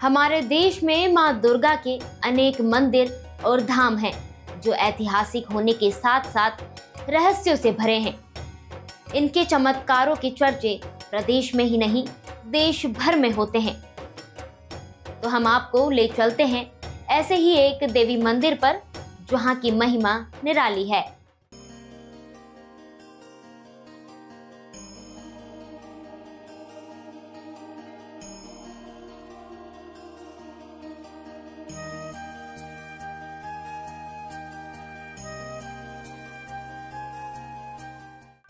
हमारे देश में मां दुर्गा के अनेक मंदिर और धाम हैं, जो ऐतिहासिक होने के साथ साथ रहस्यों से भरे हैं। इनके चमत्कारों के चर्चे प्रदेश में ही नहीं, देश भर में होते हैं। तो हम आपको ले चलते हैं ऐसे ही एक देवी मंदिर पर, जहां की महिमा निराली है।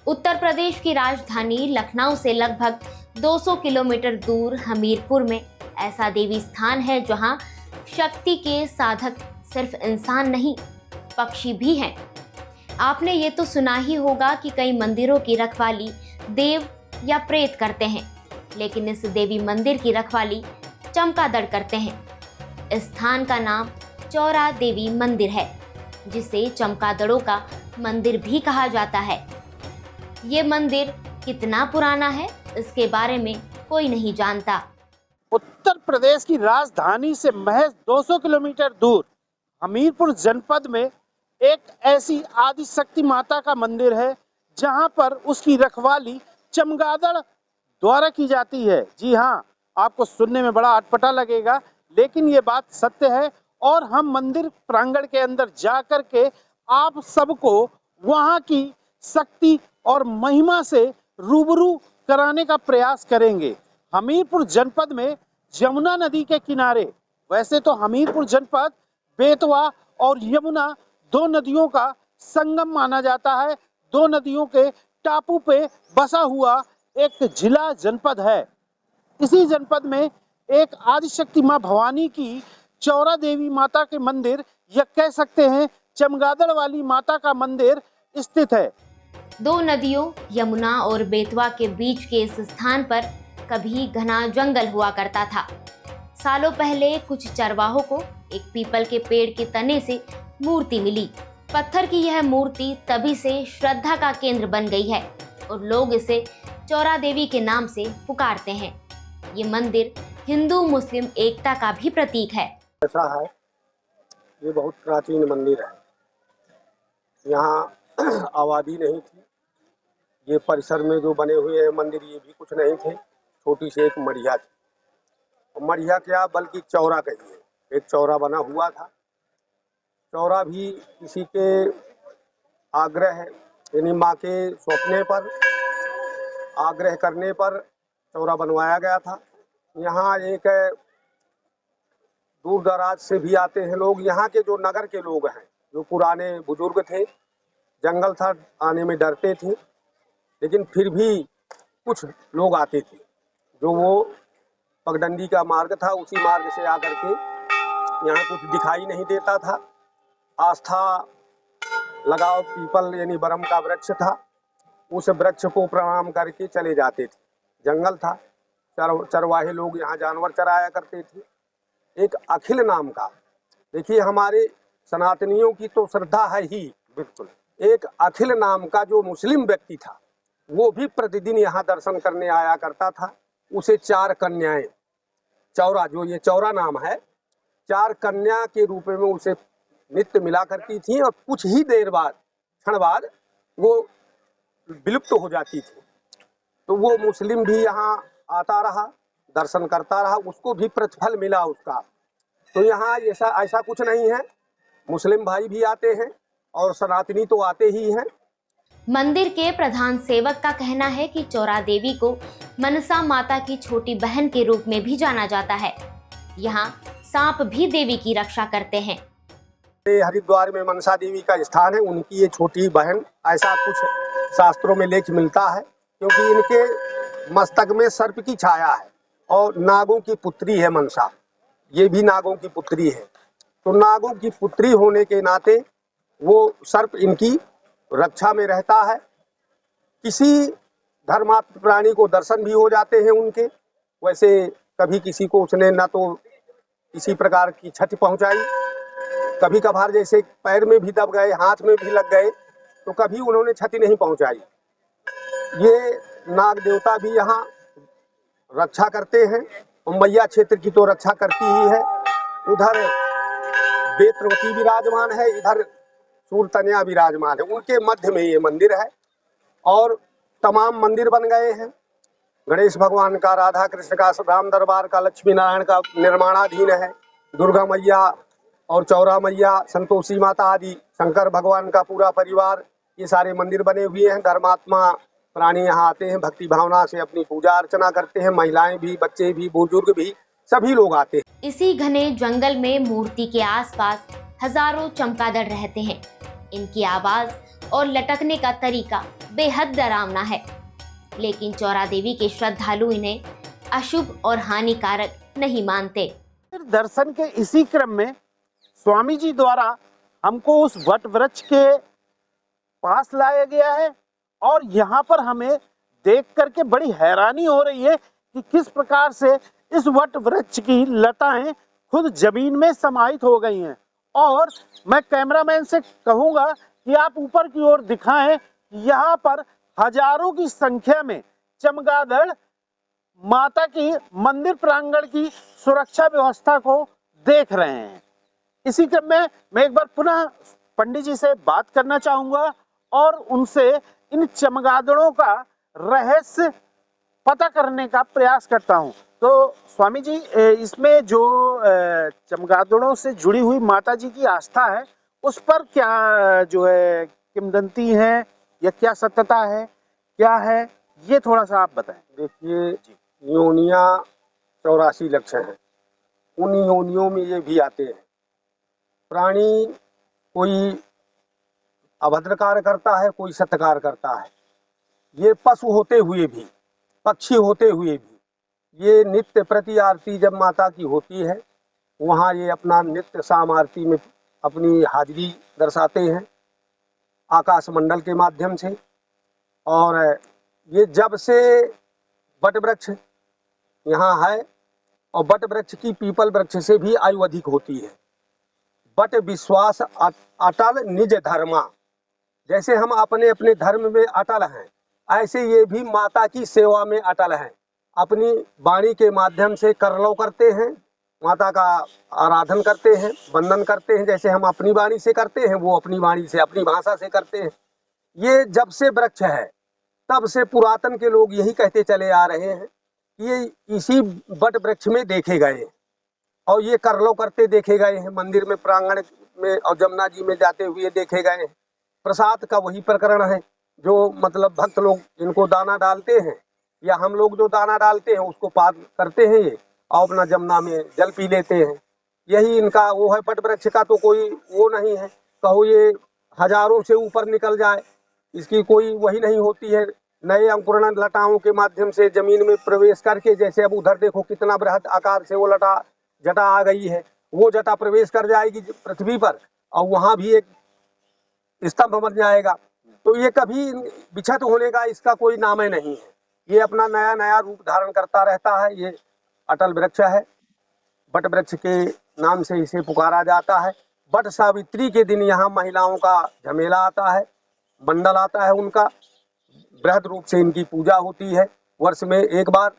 उत्तर प्रदेश की राजधानी लखनऊ से लगभग 200 किलोमीटर दूर हमीरपुर में ऐसा देवी स्थान है, जहां शक्ति के साधक सिर्फ इंसान नहीं, पक्षी भी हैं। आपने ये तो सुना ही होगा कि कई मंदिरों की रखवाली देव या प्रेत करते हैं, लेकिन इस देवी मंदिर की रखवाली चमगादड़ करते हैं। इस स्थान का नाम चौरा देवी मंदिर है, जिसे चमगादड़ों का मंदिर भी कहा जाता है। ये मंदिर कितना पुराना है, इसके बारे में कोई नहीं जानता। उत्तर प्रदेश की राजधानी से महज 200 किलोमीटर दूर हमीरपुर जनपद में एक ऐसी आदिशक्ति माता का मंदिर है, जहां पर उसकी रखवाली चमगादड़ द्वारा की जाती है। जी हाँ, आपको सुनने में बड़ा अटपटा लगेगा, लेकिन ये बात सत्य है। और हम मंदिर प्रांगण के अंदर जाकर के आप सबको वहां की शक्ति और महिमा से रूबरू कराने का प्रयास करेंगे। हमीरपुर जनपद में यमुना नदी के किनारे, वैसे तो हमीरपुर जनपद बेतवा और यमुना दो नदियों का संगम माना जाता है। दो नदियों के टापू पे बसा हुआ एक जिला जनपद है। इसी जनपद में एक आदिशक्ति मां भवानी की चौरा देवी माता के मंदिर, या कह सकते हैं चमगादड़ वाली माता का मंदिर स्थित है। दो नदियों यमुना और बेतवा के बीच के इस स्थान पर कभी घना जंगल हुआ करता था। सालों पहले कुछ चरवाहों को एक पीपल के पेड़ के तने से मूर्ति मिली। पत्थर की यह मूर्ति तभी से श्रद्धा का केंद्र बन गई है और लोग इसे चौरा देवी के नाम से पुकारते हैं। ये मंदिर हिंदू मुस्लिम एकता का भी प्रतीक है। ऐसा है, ये बहुत प्राचीन मंदिर है। यहाँ आबादी नहीं थी। ये परिसर में जो बने हुए हैं मंदिर, ये भी कुछ नहीं थे। छोटी सी एक मढ़िया थी। मढ़िया क्या बल्कि चौरा कहिए, एक चौरा बना हुआ था। चौरा भी किसी के आग्रह, यानी माँ के सौंपने पर, आग्रह करने पर चौरा बनवाया गया था। यहाँ एक दूर दराज से भी आते हैं लोग। यहाँ के जो नगर के लोग हैं, जो पुराने बुजुर्ग थे, जंगल था, आने में डरते थे, लेकिन फिर भी कुछ लोग आते थे। जो वो पगडंडी का मार्ग था, उसी मार्ग से आकर के, यहाँ कुछ दिखाई नहीं देता था। आस्था लगाओ पीपल यानी बरम का वृक्ष था, उस वृक्ष को प्रणाम करके चले जाते थे। जंगल था, चरवाहे लोग यहाँ जानवर चराया करते थे। एक अखिल नाम का, देखिए हमारे सनातनियों की तो श्रद्धा है ही बिल्कुल। एक अखिल नाम का जो मुस्लिम व्यक्ति था, वो भी प्रतिदिन यहाँ दर्शन करने आया करता था। उसे 4 कन्याएं, चौरा, जो ये चौरा नाम है, 4 कन्या के रूप में उसे नित्य मिला करती थी, और कुछ ही देर बाद, क्षण बाद वो विलुप्त हो जाती थी। तो वो मुस्लिम भी यहाँ आता रहा, दर्शन करता रहा, उसको भी प्रतिफल मिला उसका। तो यहाँ ऐसा कुछ नहीं है, मुस्लिम भाई भी आते हैं और सनातनी तो आते ही हैं। मंदिर के प्रधान सेवक का कहना है कि चौरा देवी को मनसा माता की छोटी बहन के रूप में भी जाना जाता है। यहाँ सांप भी देवी की रक्षा करते हैं। हरिद्वार में मनसा देवी का स्थान है, उनकी ये छोटी बहन, ऐसा कुछ शास्त्रों में लेख मिलता है, क्योंकि इनके मस्तक में सर्प की छाया है और नागों की पुत्री है मनसा, ये भी नागों की पुत्री है। तो नागों की पुत्री होने के नाते वो सर्प इनकी रक्षा में रहता है। किसी धर्मात्म प्राणी को दर्शन भी हो जाते हैं उनके। वैसे कभी किसी को उसने न तो किसी प्रकार की क्षति पहुंचाई, कभी कभार जैसे पैर में भी दब गए, हाथ में भी लग गए, तो कभी उन्होंने क्षति नहीं पहुंचाई। ये नाग देवता भी यहाँ रक्षा करते हैं। और मैया क्षेत्र की तो रक्षा करती ही है। उधर बेत्रवती विराजमान है, इधर सूरतनिया विराजमान है, उनके मध्य में ये मंदिर है। और तमाम मंदिर बन गए हैं, गणेश भगवान का, राधा कृष्ण का, राम दरबार का, लक्ष्मी नारायण का निर्माणाधीन है। दुर्गा मैया और चौरा मैया, संतोषी माता आदि, शंकर भगवान का पूरा परिवार, ये सारे मंदिर बने हुए हैं। धर्मात्मा प्राणी यहाँ आते हैं, भक्ति भावना से अपनी पूजा अर्चना करते हैं। महिलाएं भी, बच्चे भी, बुजुर्ग भी, सभी लोग आते हैं। इसी घने जंगल में मूर्ति के आसपास हजारों चमगादड़ रहते हैं। इनकी आवाज और लटकने का तरीका बेहद डरावना है, लेकिन चौरा देवी के श्रद्धालु इन्हें अशुभ और हानिकारक नहीं मानते। दर्शन के इसी क्रम में स्वामी जी द्वारा हमको उस वट वृक्ष के पास लाया गया है और यहाँ पर हमें देख करके बड़ी हैरानी हो रही है कि किस प्रकार से इस वट वृक्ष की लताएं खुद जमीन में समाहित हो गई हैं। और मैं कैमरामैन से कहूंगा कि आप ऊपर की ओर दिखाएं, यहाँ पर हजारों की संख्या में चमगादड़ माता की मंदिर प्रांगण की सुरक्षा व्यवस्था को देख रहे हैं। इसी क्रम में मैं एक बार पुनः पंडित जी से बात करना चाहूंगा और उनसे इन चमगादड़ों का रहस्य पता करने का प्रयास करता हूं। तो स्वामी जी, इसमें जो चमगादड़ों से जुड़ी हुई माता जी की आस्था है, उस पर क्या जो है किंवदंती है या क्या सत्यता है, क्या है, ये थोड़ा सा आप बताएं। देखिए, योनियां 84 लक्षण है, उन योनियों में ये भी आते हैं। प्राणी कोई अभद्र कार्य करता है, कोई सत्कार करता है। ये पशु होते हुए भी, पक्षी होते हुए भी, ये नित्य प्रति आरती जब माता की होती है, वहाँ ये अपना नित्य शाम आरती में अपनी हाजिरी दर्शाते हैं आकाश मंडल के माध्यम से। और ये जब से बट वृक्ष यहाँ है, और बट वृक्ष की पीपल वृक्ष से भी आयु अधिक होती है। बट विश्वास अटल निज धर्मा, जैसे हम अपने अपने धर्म में अटल हैं, ऐसे ये भी माता की सेवा में अटल हैं। अपनी वाणी के माध्यम से करलव करते हैं, माता का आराधन करते हैं, वंदन करते हैं। जैसे हम अपनी वाणी से करते हैं, वो अपनी वाणी से, अपनी भाषा से करते हैं। ये जब से वृक्ष है, तब से पुरातन के लोग यही कहते चले आ रहे हैं, ये इसी बट वृक्ष में देखे गए और ये करलव करते देखे गए हैं, मंदिर में, प्रांगण में और जमुना जी में जाते हुए देखे गए हैं। प्रसाद का वही प्रकरण है, जो मतलब भक्त लोग इनको दाना डालते हैं, या हम लोग जो दाना डालते हैं उसको पान करते हैं ये, और अपना जमुना में जल पी लेते हैं। यही इनका वो है। बट वृक्ष का तो कोई वो नहीं है, कहो ये हजारों से ऊपर निकल जाए, इसकी कोई वही नहीं होती है। नए अंकुरण लताओं के माध्यम से जमीन में प्रवेश करके, जैसे अब उधर देखो कितना बृहद आकार से वो लता जटा आ गई है, वो जटा प्रवेश कर जाएगी पृथ्वी पर और वहां भी एक स्तंभ बन जाएगा। तो ये कभी विच्छेद होने का इसका कोई नाम ही नहीं है। ये अपना नया नया रूप धारण करता रहता है। ये अटल वृक्ष है, बट वृक्ष के नाम से इसे पुकारा जाता है। बट सावित्री के दिन यहाँ महिलाओं का झमेला आता है, मंडल आता है उनका, बृहद रूप से इनकी पूजा होती है। वर्ष में एक बार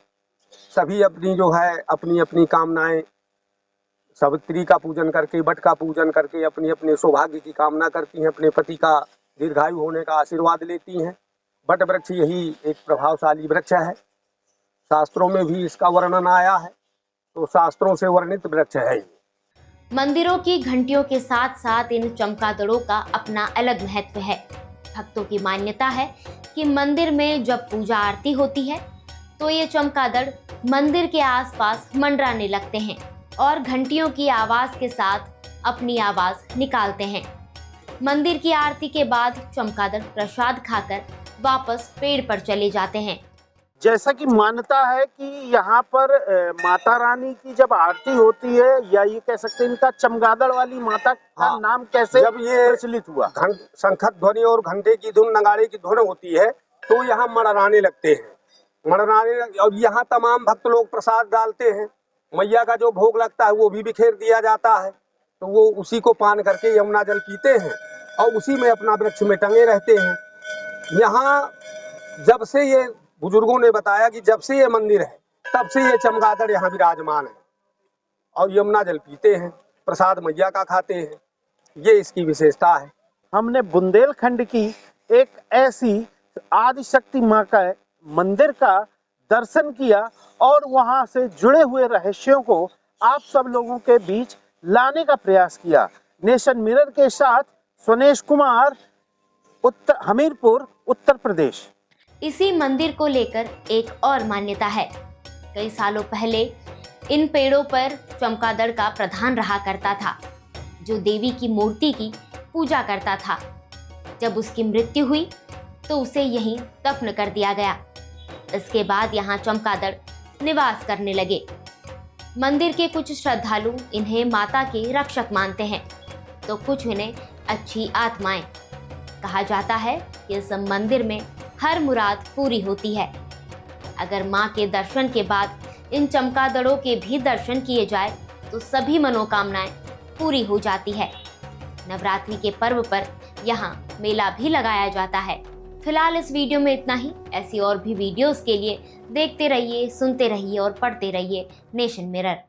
सभी अपनी जो है अपनी अपनी कामनाएं सावित्री का पूजन करके, बट का पूजन करके अपनी अपने सौभाग्य की कामना करती हैं, अपने पति का दीर्घायु होने का आशीर्वाद लेती हैं। बट वृक्ष यही एक प्रभावशाली वृक्ष है, शास्त्रों में भी इसका वर्णन आया है, तो शास्त्रों से वर्णित वृक्ष है। मंदिरों की घंटियों के साथ साथ इन चमगादड़ों का अपना अलग महत्व है। भक्तों की मान्यता है कि मंदिर में जब पूजा आरती होती है तो ये चमगादड़ मंदिर के आसपास मंडराने लगते हैं और घंटियों की आवाज के साथ अपनी आवाज निकालते हैं। मंदिर की आरती के बाद चमगादड़ प्रसाद खाकर वापस पेड़ पर चले जाते हैं। जैसा कि मान्यता है कि यहाँ पर माता रानी की जब आरती होती है, या ये कह सकते हैं इनका चमगादड़ वाली माता का नाम कैसे जब ये प्रचलित हुआ? शंखत ध्वनि और घंटे की धुन, नगाड़े की धुन होती है तो यहाँ मड़राने लगते हैं, और यहाँ तमाम भक्त लोग प्रसाद डालते हैं। मैया का जो भोग लगता है वो भी बिखेर दिया जाता है, तो वो उसी को पान करके यमुना जल पीते हैं और उसी में अपना वृक्ष में टंगे रहते हैं। यहाँ जब से ये बुजुर्गों ने बताया कि जब से ये मंदिर है, तब से ये चमगादड़ यहाँ विराजमान है और यमुना जल पीते हैं, प्रसाद मैया का खाते हैं, ये इसकी विशेषता है। हमने बुंदेलखंड की एक ऐसी आदिशक्ति माँ का मंदिर का दर्शन किया और वहां से जुड़े हुए रहस्यों को आप सब लोगों के बीच लाने का प्रयास किया। नेशन मिरर के साथ सुनेश कुमार, हमीरपुर, उत्तर प्रदेश। इसी मंदिर को लेकर एक और मान्यता है। कई सालों पहले इन पेड़ों पर चमगादड़ का प्रधान रहा करता था, जो देवी की मूर्ति की पूजा करता था। जब उसकी मृत्यु हुई तो उसे यहीं दफन कर दिया गया। इसके बाद यहाँ चमगादड़ निवास करने लगे। मंदिर के कुछ श्रद्धालु इन्हें माता के रक्षक मानते हैं, तो कुछ इन्हें अच्छी आत्माएं। कहा जाता है कि इस मंदिर में हर मुराद पूरी होती है। अगर माँ के दर्शन के बाद इन चमगादड़ों के भी दर्शन किए जाए तो सभी मनोकामनाएं पूरी हो जाती है। नवरात्रि के पर्व पर यहाँ मेला भी लगाया जाता है। फिलहाल इस वीडियो में इतना ही। ऐसी और भी वीडियोस के लिए देखते रहिए, सुनते रहिए और पढ़ते रहिए नेशन मिरर।